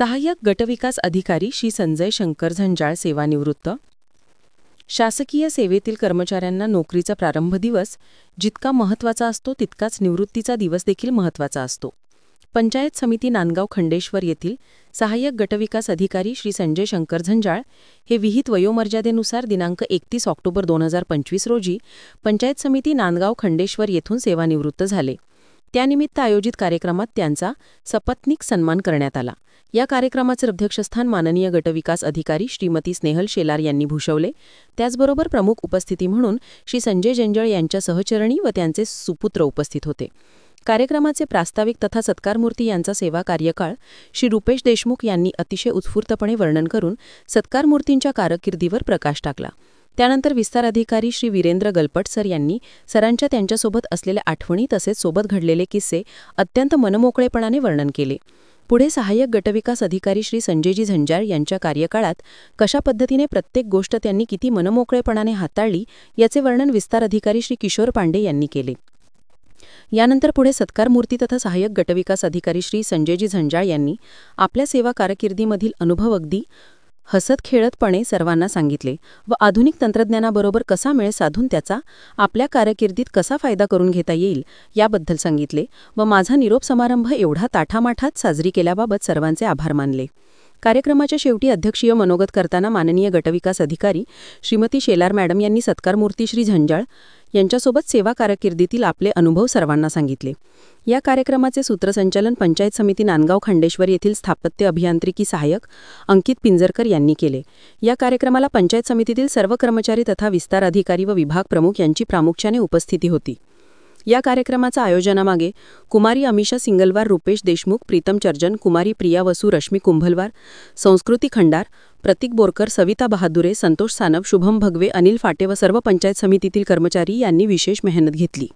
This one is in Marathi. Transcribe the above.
सहाय्यक गटविकास अधिकारी श्री संजय शंकर झंजाळ सेवानिवृत्त. शासकीय सेवेतील कर्मचाऱ्यांना नोकरीचा प्रारंभ दिवस जितका महत्त्वाचा असतो तितकाच निवृत्तीचा दिवस देखील महत्त्वाचा असतो. पंचायत समिती नांदगाव खंडेश्वर येथील सहाय्यक गटविकास अधिकारी श्री संजय शंकर झंजाळ हे विहित वयोमर्यादेनुसार दिनांक 31 ऑक्टोबर 2025 रोजी पंचायत समिती नांदगाव खंडेश्वर येथून सेवानिवृत्त झाले. त्यानिमित्त आयोजित कार्यक्रमात त्यांचा सपत्नीक सन्मान करण्यात आला. या कार्यक्रमाचे अध्यक्षस्थान माननीय गटविकास अधिकारी श्रीमती स्नेहल शेलार यांनी भूषवले. त्याचबरोबर प्रमुख उपस्थिती म्हणून श्री संजय झंजाळ यांच्या सहचरणी व त्यांचे सुपुत्र उपस्थित होते. कार्यक्रमाचे प्रास्ताविक तथा सत्कारमूर्ती यांचा सेवा कार्यकाळ श्री रुपेश देशमुख यांनी अतिशय उत्स्फूर्तपणे वर्णन करून सत्कारमूर्तींच्या कारकिर्दीवर प्रकाश टाकला. त्यानंतर विस्तार अधिकारी श्री वीरेंद्र गलपट सर यांनी सरांच्या त्यांच्यासोबत असलेल्या आठवणी तसेच सोबत घडलेले किस्से अत्यंत मनमोकळेपणाने वर्णन केले. पुढे सहाय्यक गटविकास अधिकारी श्री संजयजी झंजाळ यांच्या कार्यकाळात कशा पद्धतीने प्रत्येक गोष्ट त्यांनी किती मनमोकळेपणाने हाताळली याचे वर्णन विस्तार अधिकारी श्री किशोर पांडे यांनी केले. यानंतर पुढे सत्कारमूर्ती तथा सहाय्यक गटविकास अधिकारी श्री संजयजी झंजाळ यांनी आपल्या सेवा कारकिर्दीमधील अनुभव अगदी हसत खेळतपणे सर्वांना सांगितले व आधुनिक तंत्रज्ञानाबरोबर कसा मेळ साधून त्याचा आपल्या कारकिर्दीत कसा फायदा करून घेता येईल याबद्दल सांगितले व माझा निरोप समारंभ एवढा ताठामाठात साजरी केल्याबाबत सर्वांचे आभार मानले. कार्यक्रमाच्या शेवटी अध्यक्षीय मनोगत करताना माननीय गटविकास अधिकारी श्रीमती शेलार मॅडम यांनी सत्कारमूर्ती श्री झंजाळ यांच्यासोबत सेवा कारकिर्दीतील आपले अनुभव सर्वांना सांगितले. या कार्यक्रमाचे सूत्रसंचालन पंचायत समिती नांदगाव खंडेश्वर येथील स्थापत्य अभियांत्रिकी सहाय्यक अंकित पिंजरकर यांनी केले. या कार्यक्रमाला पंचायत समितीतील सर्व कर्मचारी तथा विस्तार अधिकारी व विभाग प्रमुख यांची प्रामुख्याने उपस्थिती होती. या कार्यक्रमाच्या आयोजनामागे कुमारी अमिषा सिंगलवार, रुपेश देशमुख, प्रीतम चर्जन, कुमारी प्रिया वसू, रश्मी कुंभलवार, संस्कृती खंडार, प्रतीक बोरकर, सविता बहादुरे, संतोष सानप, शुभम भगवे, अनिल फाटे व सर्व पंचायत समितीतील कर्मचारी यांनी विशेष मेहनत घेतली.